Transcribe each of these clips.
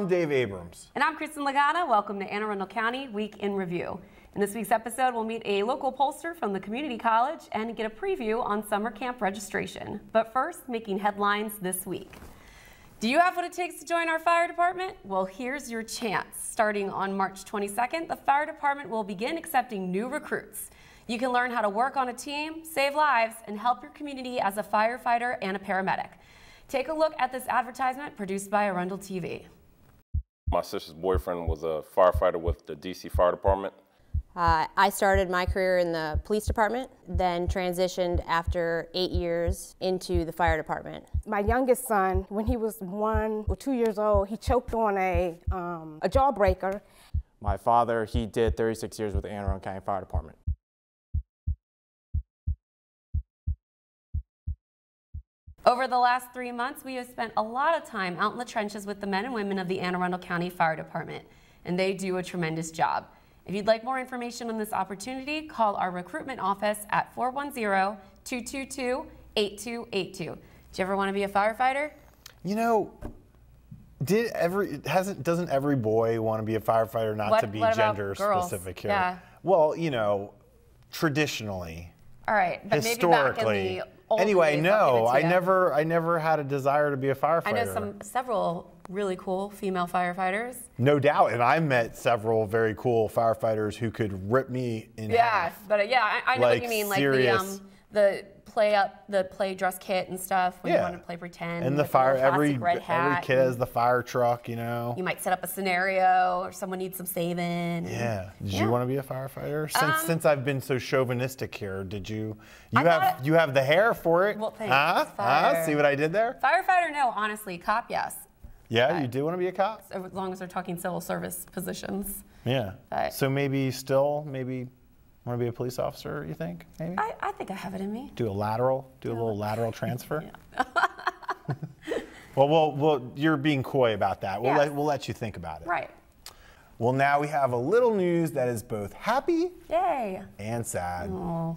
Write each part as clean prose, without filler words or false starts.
I'm Dave Abrams. And I'm Kristin. Welcome to Anne Arundel County Week in Review. In this week's episode, we'll meet a local pollster from the community college and get a preview on summer camp registration. But first, making headlines this week. Do you have what it takes to join our fire department? Well, here's your chance. Starting on March 22nd, the fire department will begin accepting new recruits. You can learn how to work on a team, save lives, and help your community as a firefighter and a paramedic. Take a look at this advertisement produced by Arundel TV. My sister's boyfriend was a firefighter with the DC Fire Department. I started my career in the police department, then transitioned after 8 years into the fire department. My youngest son, when he was 1 or 2 years old, he choked on a jawbreaker. My father, he did 36 years with the Anne Arundel County Fire Department. Over the last 3 months, we have spent a lot of time out in the trenches with the men and women of the Anne Arundel County Fire Department, and they do a tremendous job. If you'd like more information on this opportunity, call our recruitment office at 410-222-8282. Do you ever want to be a firefighter? You know, doesn't every boy want to be a firefighter? Not to be gender specific here. Yeah. Well, you know, traditionally. All right, but historically. Maybe back in the old anyway, days, no, I never had a desire to be a firefighter. I know several really cool female firefighters. No doubt, and I met several very cool firefighters who could rip me in half. But yeah, I know what you mean, like serious. the play dress kit and stuff when you want to play pretend. And the fire, every kid has the fire truck, you know. You might set up a scenario, or someone needs some saving. Yeah. Did you want to be a firefighter? Since I've been so chauvinistic here, did you? You have the hair for it. Well, thanks. See what I did there? Firefighter, no. Honestly, cop, yes. Yeah, you do want to be a cop? As long as we're talking civil service positions. Yeah. So maybe want to be a police officer, you think? Maybe? I think I have it in me. Do a little lateral transfer? Yeah. Well, you're being coy about that. We'll let you think about it. Right. Well, now we have a little news that is both happy and sad. Aww.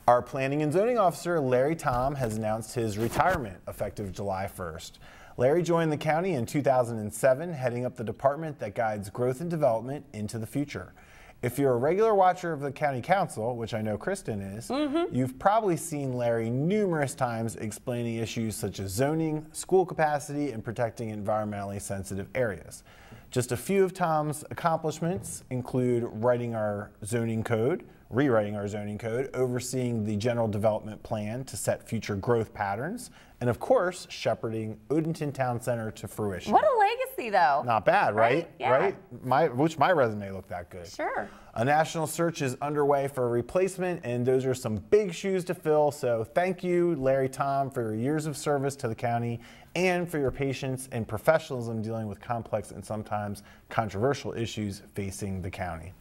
Our planning and zoning officer, Larry Tom, has announced his retirement effective July 1st. Larry joined the county in 2007, heading up the department that guides growth and development into the future. If you're a regular watcher of the county council, which I know Kristin is, you've probably seen Larry numerous times explaining issues such as zoning, school capacity, and protecting environmentally sensitive areas. Just a few of Tom's accomplishments include rewriting our zoning code, overseeing the general development plan to set future growth patterns, and of course, shepherding Odenton Town Center to fruition. What a legacy, though. Not bad, right? Yeah. Right? My resume looked that good. Sure. A national search is underway for a replacement, and those are some big shoes to fill. So thank you, Larry Tom, for your years of service to the county and for your patience and professionalism dealing with complex and sometimes controversial issues facing the county.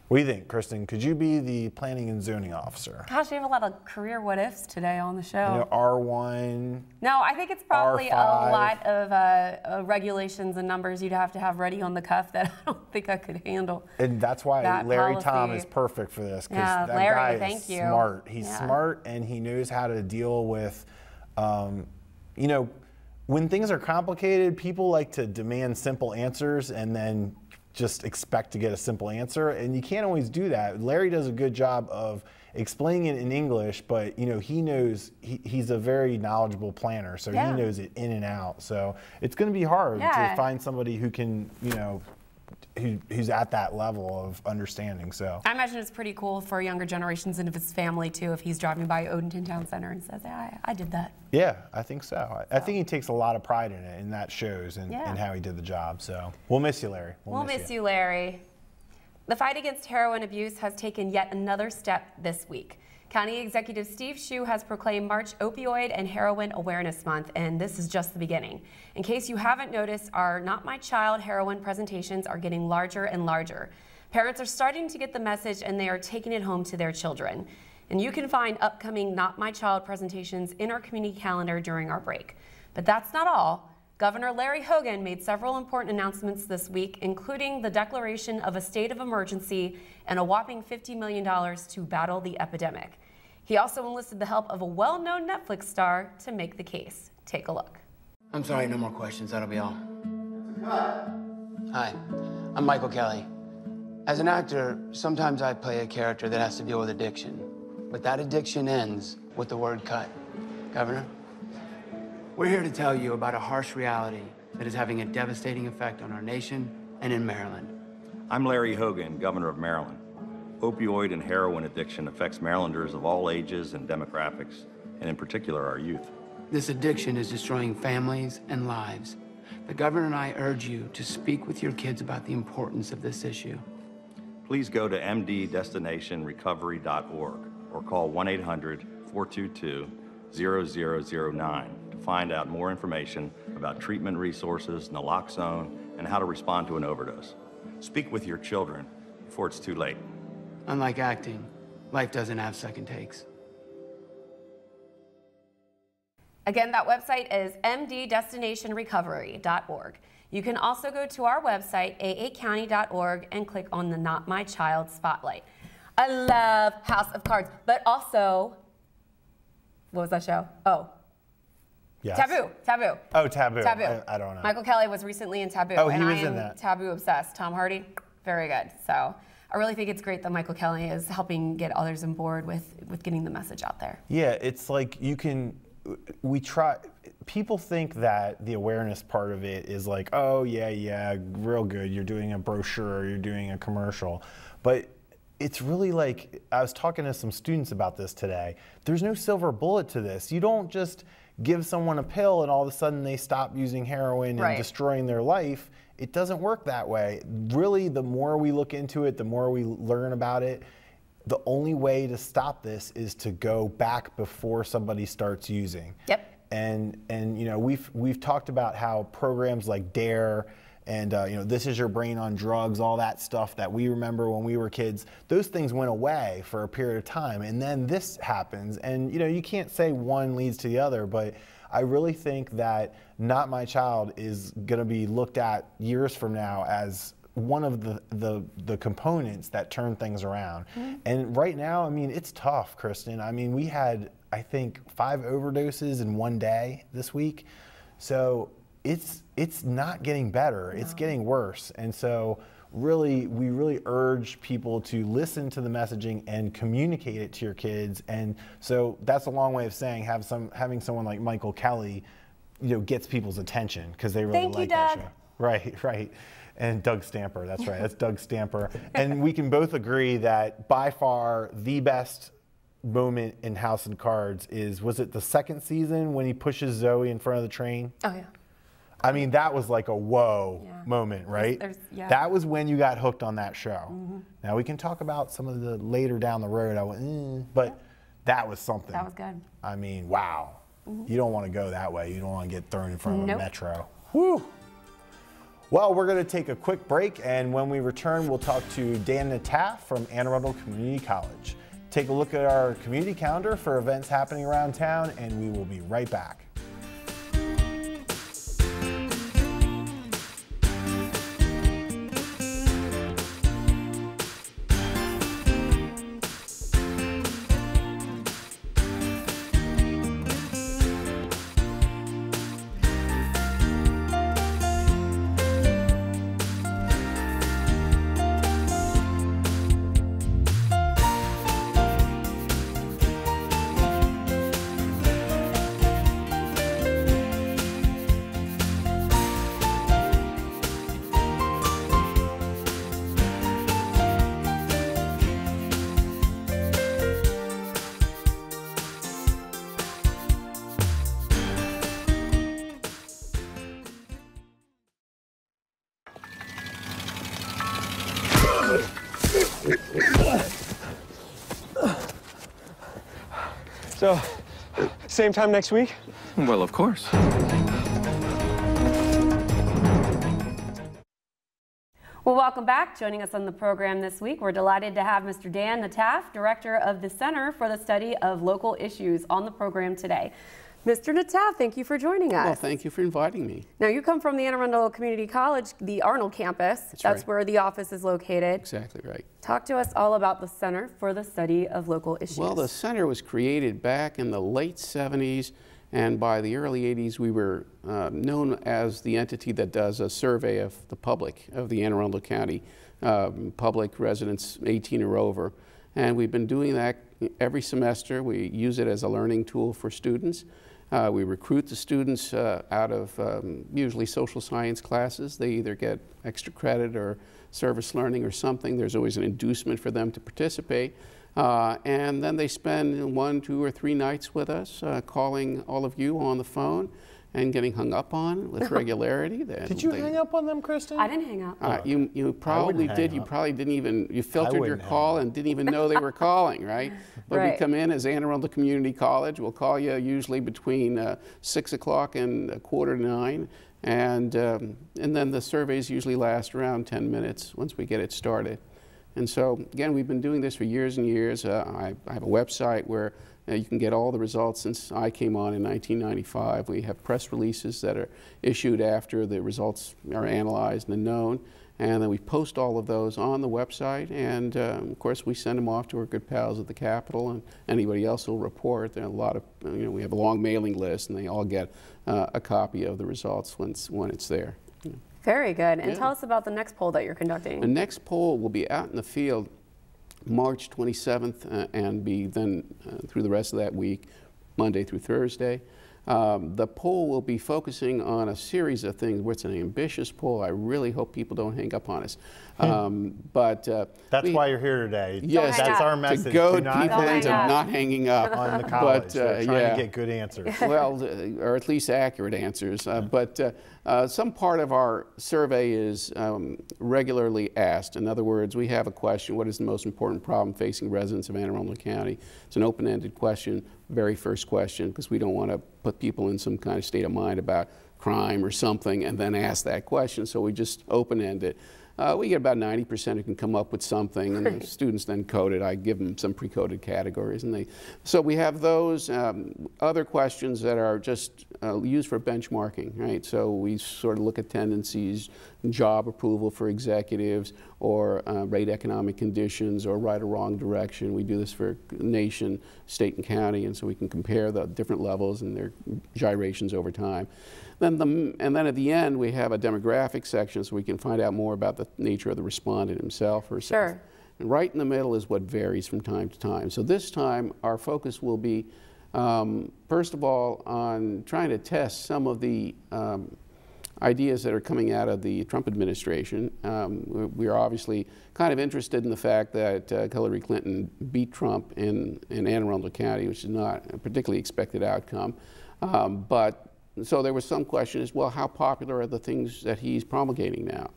What do you think, Kristin? Could you be the planning and zoning officer? Gosh, we have a lot of career what ifs today on the show. You know, R1. No, I think it's probably R5. a lot of regulations and numbers you'd have to have ready on the cuff that I don't think I could handle. And that's why Larry Tom is perfect for this, because that guy is smart. He's smart, and he knows how to deal with, you know, when things are complicated, people like to demand simple answers and then just expect to get a simple answer, and you can't always do that. Larry does a good job of explaining it in English, but you know, he knows, he's a very knowledgeable planner, so he knows it in and out. So it's going to be hard to find somebody who can, you know, who's at that level of understanding. So I imagine it's pretty cool for younger generations and if his family too, if he's driving by Odenton Town Center and says, yeah, I did that. Yeah, I think so. I think he takes a lot of pride in it, and that shows in how he did the job. So we'll miss you, Larry. We'll miss you, Larry. The fight against heroin abuse has taken yet another step this week. County Executive Steve Shue has proclaimed March Opioid and Heroin Awareness Month, and this is just the beginning. In case you haven't noticed, our Not My Child heroin presentations are getting larger and larger. Parents are starting to get the message, and they are taking it home to their children. And you can find upcoming Not My Child presentations in our community calendar during our break. But that's not all. Governor Larry Hogan made several important announcements this week, including the declaration of a state of emergency and a whopping $50 million to battle the epidemic. He also enlisted the help of a well-known Netflix star to make the case. Take a look. I'm sorry, no more questions. That'll be all. Hi, I'm Michael Kelly. As an actor, sometimes I play a character that has to deal with addiction. But that addiction ends with the word cut. Governor, we're here to tell you about a harsh reality that is having a devastating effect on our nation and in Maryland. I'm Larry Hogan, Governor of Maryland. Opioid and heroin addiction affects Marylanders of all ages and demographics, and in particular our youth. This addiction is destroying families and lives. The governor and I urge you to speak with your kids about the importance of this issue. Please go to mddestinationrecovery.org or call 1-800-422-0009 to find out more information about treatment resources, naloxone, and how to respond to an overdose. Speak with your children before it's too late. Unlike acting, life doesn't have second takes. Again, that website is mddestinationrecovery.org. You can also go to our website, aacounty.org, and click on the Not My Child spotlight. I love House of Cards, but also, what was that show? Oh. Yes. Taboo. Oh, Taboo. I don't know. Michael Kelly was recently in Taboo. Oh, he and was I am in that. Taboo obsessed. Tom Hardy, very good. So I really think it's great that Michael Kelly is helping get others on board with getting the message out there. Yeah, it's like people think that the awareness part of it is like, oh yeah, real good, you're doing a brochure, you're doing a commercial. But it's really like, I was talking to some students about this today, there's no silver bullet to this. You don't just give someone a pill and all of a sudden they stop using heroin and destroying their life. It doesn't work that way. Really, the more we look into it, the more we learn about it, the only way to stop this is to go back before somebody starts using. Yep. And you know, we've talked about how programs like DARE and you know, This Is Your Brain on Drugs, all that stuff that we remember when we were kids, those things went away for a period of time, and then this happens. And you know, you can't say one leads to the other, but I really think that Not My Child is going to be looked at years from now as one of the components that turn things around. Mm-hmm. And right now, I mean, it's tough, Kristin. I mean, we had, I think, 5 overdoses in one day this week. So it's not getting better, it's getting worse. And so we really urge people to listen to the messaging and communicate it to your kids. And so that's a long way of saying having someone like Michael Kelly, you know, gets people's attention because they really like that show. Right. And Doug Stamper, that's right, that's Doug Stamper. And we can both agree that by far the best moment in House of Cards was it the second season when he pushes Zoe in front of the train? Oh yeah. I mean, that was like a whoa moment, right? That was when you got hooked on that show. Mm-hmm. Now we can talk about some of the later down the road, but that was something. That was good. I mean, wow. Mm-hmm. You don't want to go that way. You don't want to get thrown in front of a metro. Whew. Well, we're going to take a quick break, and when we return, we'll talk to Dan Nataf from Anne Arundel Community College. Take a look at our community calendar for events happening around town, and we will be right back. So, same time next week? Well, of course. Well, welcome back. Joining us on the program this week, we're delighted to have Mr. Dan Nataf, Director of the Center for the Study of Local Issues, on the program today. Mr. Nataf, thank you for joining us. Well, thank you for inviting me. Now, you come from the Anne Arundel Community College, the Arnold campus. That's right. Where the office is located. Exactly right. Talk to us all about the Center for the Study of Local Issues. Well, the center was created back in the late 70s And by the early 80s, we were known as the entity that does a survey of the public, of the Anne Arundel County public residents 18 or over. And we've been doing that every semester. We use it as a learning tool for students. We recruit the students out of usually social science classes. They either get extra credit or service learning or something. There's always an inducement for them to participate. And then they spend 1, 2, or 3 nights with us, calling all of you on the phone and getting hung up on with regularity. Did you hang up on them, Kristin? I didn't hang up. You probably did. You probably didn't even, you filtered your call and didn't even know they were calling, right? But we come in as Anne Arundel Community College. We'll call you usually between 6 o'clock and 8:45. And then the surveys usually last around 10 minutes once we get it started. And so, again, we've been doing this for years and years. I have a website where you can get all the results since I came on in 1995. We have press releases that are issued after the results are analyzed and known. And then we post all of those on the website. And, of course, we send them off to our good pals at the Capitol, and anybody else will report. There are a lot of, we have a long mailing list, and they all get a copy of the results when it's there. Very good. And tell us about the next poll that you're conducting. The next poll will be out in the field March 27th and be then through the rest of that week, Monday through Thursday. The poll will be focusing on a series of things. It's an ambitious poll. I really hope people don't hang up on us. But that's why you're here today. Yes, that's our message. To goad people into not hanging up on the college. But, trying to get good answers. Well, or at least accurate answers. But some part of our survey is regularly asked. In other words, we have a question: what is the most important problem facing residents of Anne Arundel County? It's an open-ended question, very first question, because we don't want to put people in some kind of state of mind about crime or something and then ask that question. So we just open-end it. We get about 90% who can come up with something, and the students then code it. I give them some pre-coded categories, and so we have those other questions that are just used for benchmarking, right? So we sort of look at tendencies, job approval for executives, or rate economic conditions, or right or wrong direction. We do this for nation, state, and county, and so we can compare the different levels and their gyrations over time. And then at the end, we have a demographic section so we can find out more about the nature of the respondent himself or herself. Sure. And right in the middle is what varies from time to time. So this time, our focus will be, first of all, on trying to test some of the ideas that are coming out of the Trump administration. We are obviously kind of interested in the fact that Hillary Clinton beat Trump in Anne Arundel County, which is not a particularly expected outcome. So there was some question as well, how popular are the things that he's promulgating now?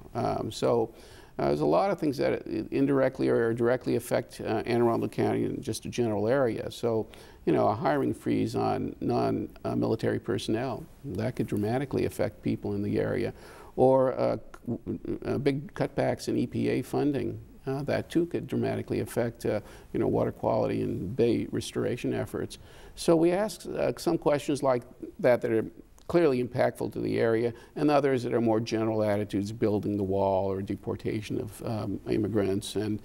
There's a lot of things that indirectly or directly affect Anne Arundel County in just a general area. So, a hiring freeze on non-military personnel, that could dramatically affect people in the area. Or big cutbacks in EPA funding, that too could dramatically affect water quality and bay restoration efforts. So we ask some questions like that are clearly impactful to the area, and others that are more general attitudes, building the wall or deportation of immigrants, and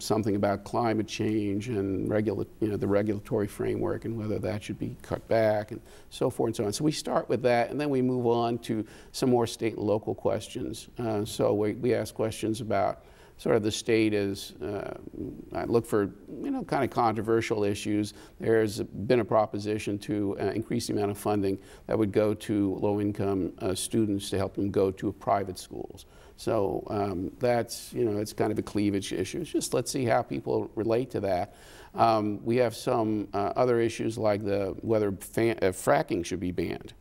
something about climate change and the regulatory framework and whether that should be cut back and so forth and so on. So we start with that, and then we move on to some more state and local questions. So we ask questions about sort of the state is, I look for, kind of controversial issues. There's been a proposition to increase the amount of funding that would go to low-income students to help them go to private schools. So that's, it's kind of a cleavage issue. It's just let's see how people relate to that. We have some other issues like whether fracking should be banned.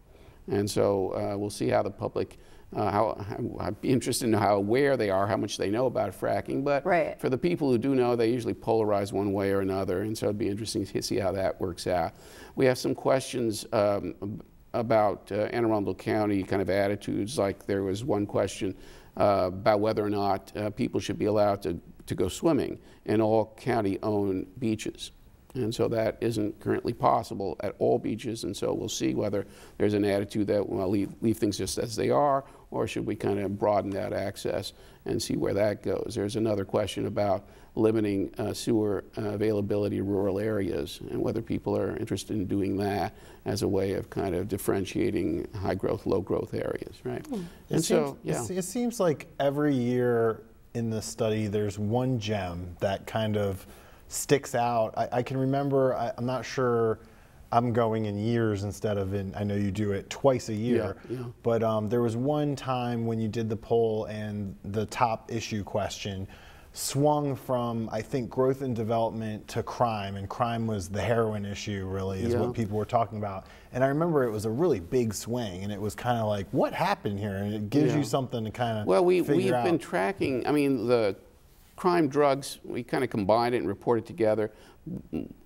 And so we'll see how the public I'd be interested in how aware they are, how much they know about fracking. But for the people who do know, they usually polarize one way or another, and so it'd be interesting to see how that works out. We have some questions about Anne Arundel County kind of attitudes. Like there was one question about whether or not people should be allowed to go swimming in all county-owned beaches. And so that isn't currently possible at all beaches, and so we'll see whether there's an attitude that we'll leave things just as they are, or should we kind of broaden that access and see where that goes? There's another question about limiting sewer availability in rural areas and whether people are interested in doing that as a way of kind of differentiating high growth, low growth areas, right? It seems like every year in the study there's one gem that kind of sticks out. I can remember, I'm not sure, I'm going in years instead of in, I know you do it twice a year, but there was one time when you did the poll and the top issue question swung from, I think, growth and development to crime, and crime was the heroin issue, really, is what people were talking about. And I remember it was a really big swing, and it was kind of like, what happened here? And it gives you something to kind of we've been tracking, I mean, the crime drugs, we kind of combined it and reported together.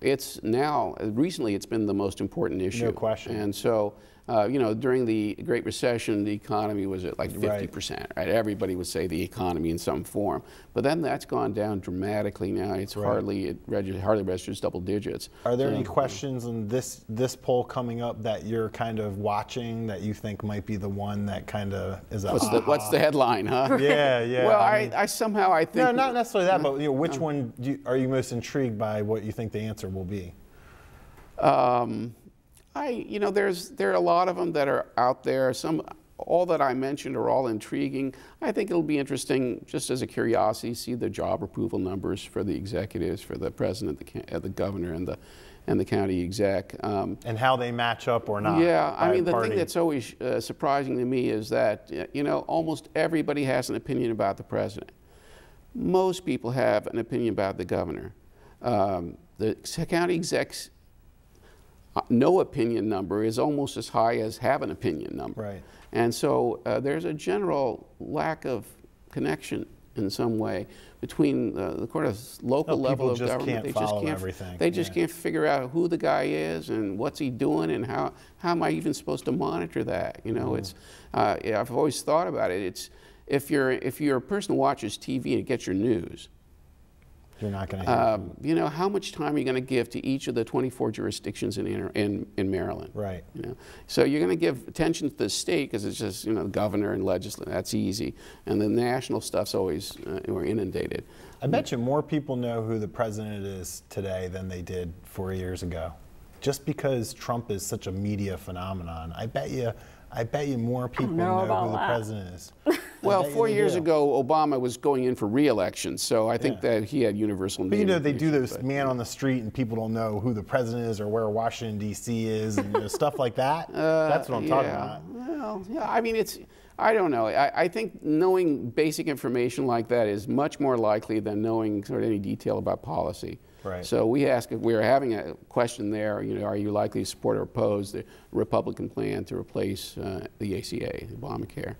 It's now, recently it's been the most important issue. No question. And so, you know, during the Great Recession, the economy was at like 50%, right? Everybody would say the economy in some form. But then that's gone down dramatically now. It's hardly registers double digits. Are there any questions in this poll coming up that you're kind of watching that you think might be the one that kind of is a what's the headline, huh? Yeah. Well, I somehow I think... No, not necessarily that, but you know, which one are you most intrigued by what you think the answer will be? You know, there are a lot of them that are out there. All that I mentioned are all intriguing. I think it'll be interesting, just as a curiosity, see the job approval numbers for the executives, for the president, the governor, and the county exec. And how they match up or not. Yeah, I mean, the thing that's always surprising to me is that, you know, almost everybody has an opinion about the president. Most people have an opinion about the governor. The county exec's no opinion number is almost as high as have an opinion number. Right. And so there's a general lack of connection in some way between the kind of local level of government. They just can't figure out who the guy is and what's he doing and how am I even supposed to monitor that? You know, it's I've always thought about it. It's if you're a person who watches TV and gets your news, you're not going to you know, how much time are you going to give to each of the 24 jurisdictions in Maryland? Right. You know? So you're going to give attention to the state because it's just, you know, governor and legislature, that's easy. And the national stuff's always, we're inundated. I bet you more people know who the president is today than they did 4 years ago. Just because Trump is such a media phenomenon, I bet you more people know who the president is. Well, 4 years ago, Obama was going in for re-election, so I think that he had universal name. But you know, they do those man on the street and people don't know who the president is or where Washington, D.C. is and you know, stuff like that. That's what I'm talking about. Well, yeah, I mean, I don't know. I think knowing basic information like that is much more likely than knowing sort of any detail about policy. Right. So we're having a question there, you know, are you likely to support or oppose the Republican plan to replace the ACA, Obamacare?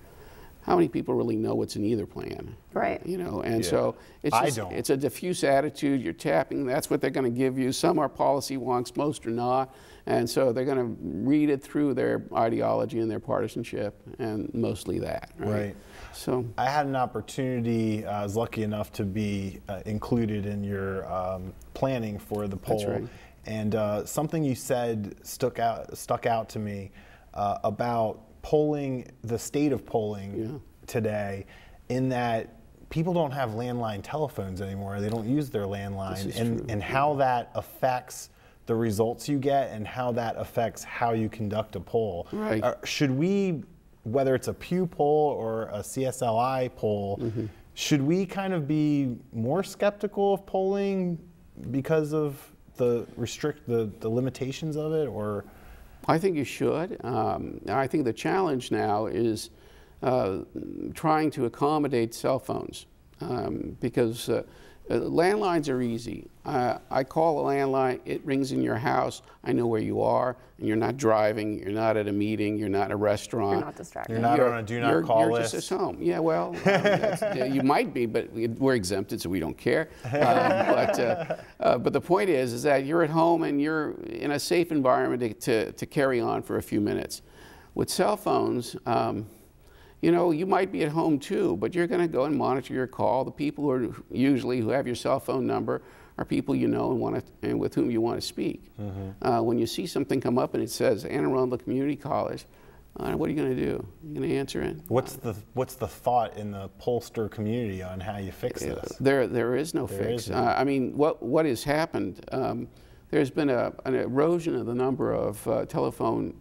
How many people really know what's in either plan? Right. You know, and so it's a diffuse attitude. You're tapping, that's what they're going to give you. Some are policy wonks, most are not. And so they're going to read it through their ideology and their partisanship, and mostly that. Right. So I had an opportunity, I was lucky enough to be included in your planning for the poll. That's right. And something you said stuck out to me about polling, the state of polling today, in that people don't have landline telephones anymore. They don't use their landline, and how that affects the results you get and how that affects how you conduct a poll. Right. Should we, whether it's a Pew poll or a CSLI poll, should we kind of be more skeptical of polling because of the limitations of it, or? I think you should. I think the challenge now is trying to accommodate cell phones because landlines are easy. I call a landline, it rings in your house, I know where you are, and you're not driving, you're not at a meeting, you're not at a restaurant. You're not distracted. You're not on a do not call list. You're just at home. Yeah, well, you might be, but we're exempted, so we don't care. But the point is that you're at home and you're in a safe environment to carry on for a few minutes. With cell phones, you know, you might be at home too, but you're going to go and monitor your call. The people who have your cell phone number are people you know and with whom you want to speak. When you see something come up and it says Anne Arundel Community College, What are you going to do? You're going to answer it? What's the thought in the pollster community on how you fix this? There is no fix. I mean, what has happened? There's been an erosion of the number of telephone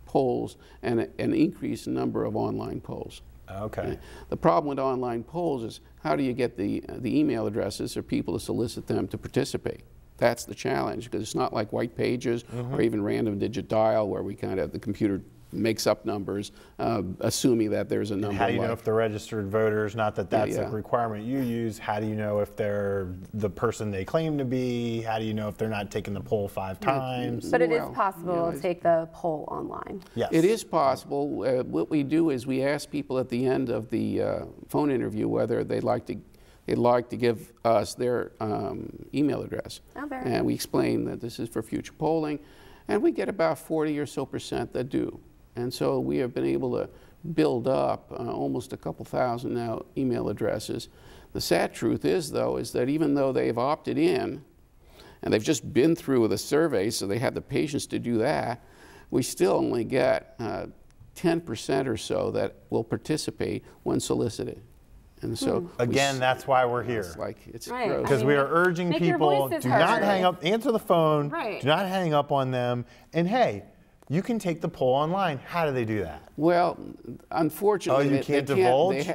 polls and an increase in number of online polls. Okay. The problem with online polls is how do you get the email addresses for people to solicit them to participate? That's the challenge, because it's not like white pages or even random digit dial where we kind of, the computer makes up numbers, assuming that there's a number. How do you know if they're registered voters? Not that that's a requirement you use. How do you know if they're the person they claim to be? How do you know if they're not taking the poll 5 times? But it is possible to take the poll online. Yes. It is possible. What we do is we ask people at the end of the phone interview whether they'd like to give us their email address. And we explain that this is for future polling. And we get about 40% or so that do. And so we have been able to build up almost a couple thousand now email addresses. The sad truth is, though, is that even though they've opted in, and they've just been through the survey, so they have the patience to do that, we still only get 10% or so that will participate when solicited. And so again, that's why we're here. It's gross. Because we are urging people, do not hang up, answer the phone, do not hang up on them, and hey, you can take the poll online. How do they do that? Well, unfortunately, you can't divulge?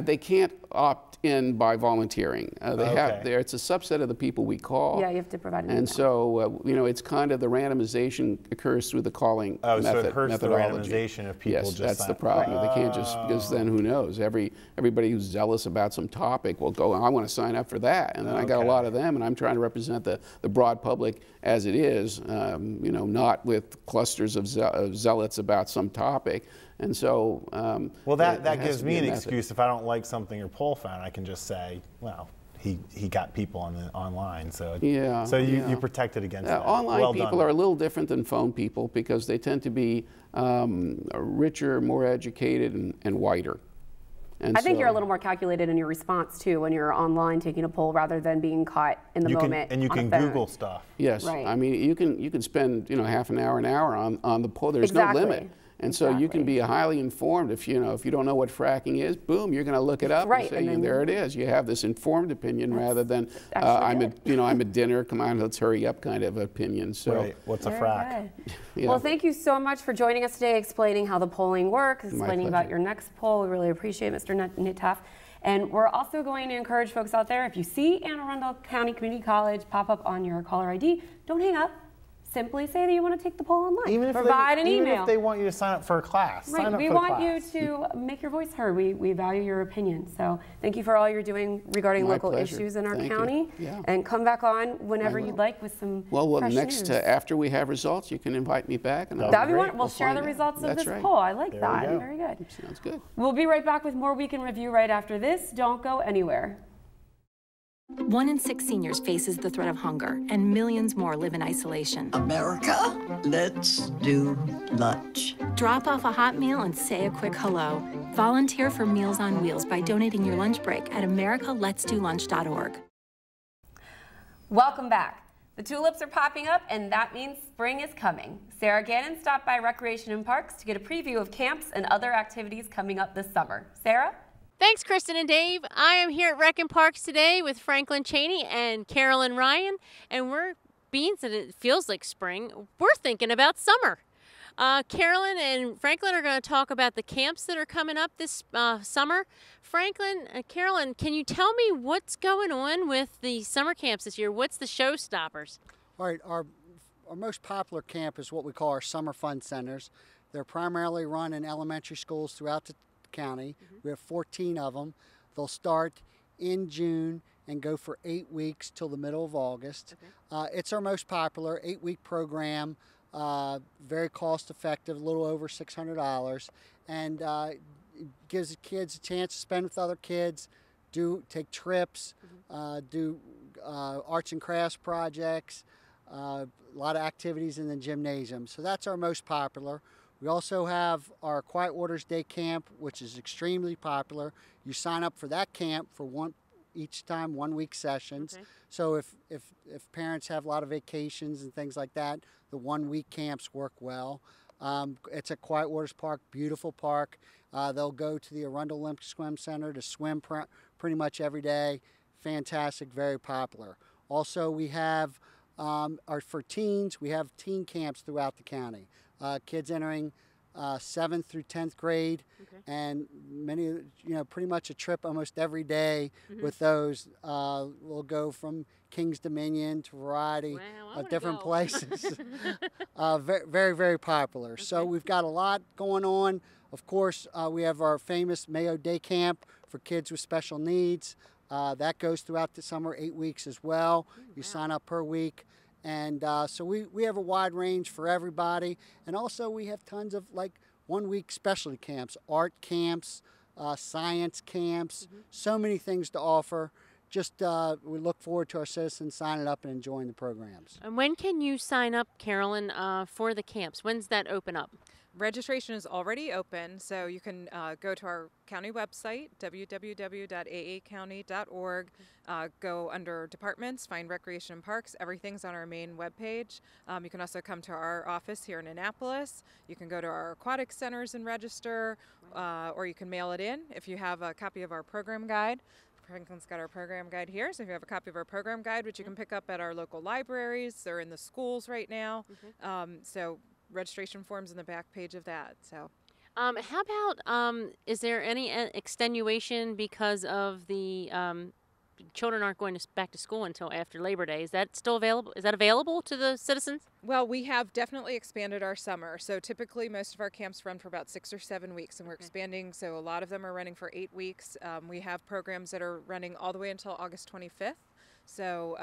They can't opt in by volunteering. It's a subset of the people we call. Yeah, you have to provide an email. And so, it's kind of the randomization occurs through the calling method, so it hurts the methodology. randomization if people just that's the problem. They can't just, because then who knows? Everybody who's zealous about some topic will go, I want to sign up for that. And then I got a lot of them, and I'm trying to represent the broad public as it is, not with clusters of zealots about some topipic. And so, well, that gives me an excuse. If I don't like something your poll found, I can just say, well, he got people online, so you protected against that. Online people are a little different than phone people because they tend to be richer, more educated, and whiter. And I think you're a little more calculated in your response too when you're online taking a poll rather than being caught in the moment. And you can Google stuff. Yes, right. I mean you can spend half an hour on the poll. There's no limit. And so you can be highly informed if you don't know what fracking is. Boom, you're going to look it up and say, there it is. You have this informed opinion rather than I'm at dinner. Come on, let's hurry up kind of opinion. So what's a frack? Well, thank you so much for joining us today, explaining how the polling works, explaining about your next poll. We really appreciate it, Mr. Nataf. And we're also going to encourage folks out there, if you see Anne Arundel Community College pop up on your caller ID, don't hang up. Simply say that you want to take the poll online. Provide an email. Even if they want you to sign up for a class. Right. We want you to make your voice heard. We value your opinion. So thank you for all you're doing regarding local issues in our county. And come back on whenever you'd like with some fresh news. After we have results, you can invite me back. And that'd be wonderful. We'll share the results of this poll. I like that. Very good. Sounds good. We'll be right back with more Week in Review right after this. Don't go anywhere. 1 in 6 seniors faces the threat of hunger, and millions more live in isolation. America, let's do lunch. Drop off a hot meal and say a quick hello. Volunteer for Meals on Wheels by donating your lunch break at americaletsdolunch.org. Welcome back. The tulips are popping up, and that means spring is coming. Sara Gannon stopped by Recreation and Parks to get a preview of camps and other activities coming up this summer. Sarah? Thanks, Kristin and Dave. I am here at Rec and Parks today with Franklin Cheney and Carolyn Ryan, and being that it feels like spring, we're thinking about summer. Carolyn and Franklin are going to talk about the camps that are coming up this summer. Carolyn, can you tell me what's going on with the summer camps this year? What's the showstoppers? All right, our most popular camp is what we call our summer fun centers. They're primarily run in elementary schools throughout the county. We have 14 of them. They'll start in June and go for 8 weeks till the middle of August. It's our most popular 8-week program, very cost effective, a little over $600, and gives the kids a chance to spend with other kids, take trips, do arts and crafts projects, a lot of activities in the gymnasium. So that's our most popular. We also have our Quiet Waters Day Camp, which is extremely popular. You sign up for that camp for each time 1 week sessions. So if parents have a lot of vacations and things like that, the 1 week camps work well. It's at Quiet Waters Park, beautiful park. They'll go to the Arundel Olympic Swim Center to swim pretty much every day. Fantastic, very popular. Also, we have, for teens, we have teen camps throughout the county. Kids entering 7th through 10th grade, and many, pretty much a trip almost every day with those. We'll go from King's Dominion to a variety of different places. Very, very popular. So we've got a lot going on. Of course, we have our famous Mayo Day Camp for kids with special needs. That goes throughout the summer, 8 weeks as well. You sign up per week. And so we have a wide range for everybody. And also we have tons of 1 week specialty camps, art camps, science camps, so many things to offer. Just we look forward to our citizens signing up and enjoying the programs. And when can you sign up, Carolyn, for the camps? When's that open up? Registration is already open, so you can go to our county website, www.aacounty.org, go under departments, find recreation and parks. Everything's on our main webpage. You can also come to our office here in Annapolis. You can go to our aquatic centers and register, or you can mail it in if you have a copy of our program guide. Franklin's got our program guide here, so if you have a copy of our program guide, which you can pick up at our local libraries, they're in the schools right now. So registration forms in the back page of that. So, how about is there any extenuation because of the children aren't going back to school until after Labor Day? Is that still available? Is that available to the citizens? Well, we have definitely expanded our summer. So typically most of our camps run for about 6 or 7 weeks, and we're expanding. So a lot of them are running for 8 weeks. We have programs that are running all the way until August 25th. So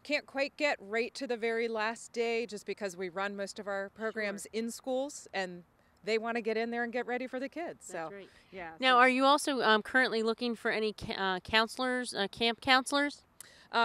can't quite get right to the very last day just because we run most of our programs in schools, and they want to get in there and get ready for the kids. That's right. Yeah. Now, are you also currently looking for any counselors, camp counselors?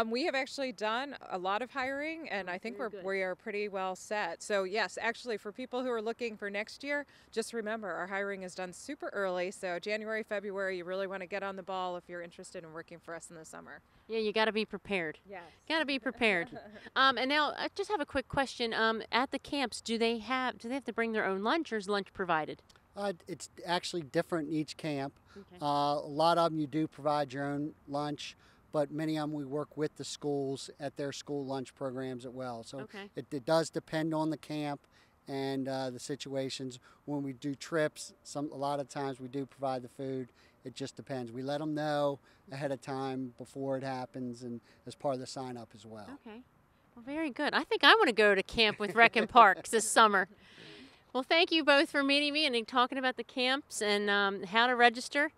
We have actually done a lot of hiring, and I think we are pretty well set. So yes, actually for people who are looking for next year, just remember our hiring is done super early. So January, February, you really want to get on the ball if you're interested in working for us in the summer. Yeah, you got to be prepared. Yes. Got to be prepared. And now I just have a quick question. At the camps, do they have to bring their own lunch, or is lunch provided? It's actually different in each camp. A lot of them you do provide your own lunch, but many of them we work with the schools at their school lunch programs as well. So it does depend on the camp and the situations. When we do trips, a lot of times we do provide the food. It just depends. We let them know ahead of time before it happens, and as part of the sign up as well. Okay. Well, very good. I think I want to go to camp with Rec and Parks this summer. Well, thank you both for meeting me and talking about the camps and how to register.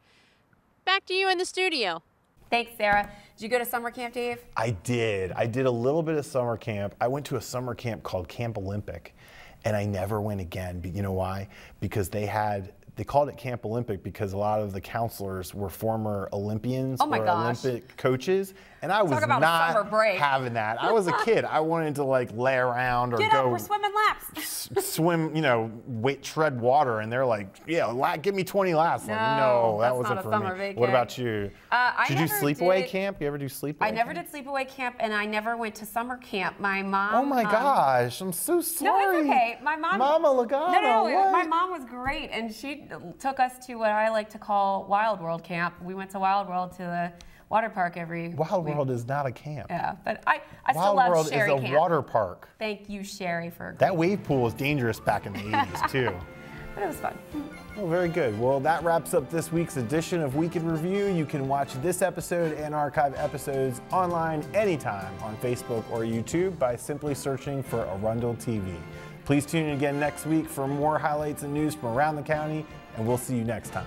Back to you in the studio. Thanks, Sarah. Did you go to summer camp, Dave? I did. I did a little bit of summer camp. I went to a summer camp called Camp Olympic, and I never went again. But you know why? Because they called it Camp Olympic because a lot of the counselors were former Olympians or Olympic coaches, and I was not having that. I was a kid. I wanted to lay around or Get up, we're swimming laps. Swim, tread water, and they're like, yeah, give me 20 laps. No, that wasn't for me. Vacation. What about you? Did you do sleepaway camp? You ever do sleepaway? I never did sleepaway camp, and I never went to summer camp. My mom. Oh my gosh, I'm so sorry. No, it's okay. My mom. Mama Lagana. No, my mom was great, and she took us to what I like to call Wild World Camp. We went to Wild World to the water park every Wild World is not a camp. Yeah, but I still love Wild Sherry World is a water park. Thank you, Sherry, for that wave pool was dangerous back in the 80s too. But it was fun. Well, very good. Well, that wraps up this week's edition of Week in Review. You can watch this episode and archive episodes online anytime on Facebook or YouTube by simply searching for Arundel TV. Please tune in again next week for more highlights and news from around the county, and we'll see you next time.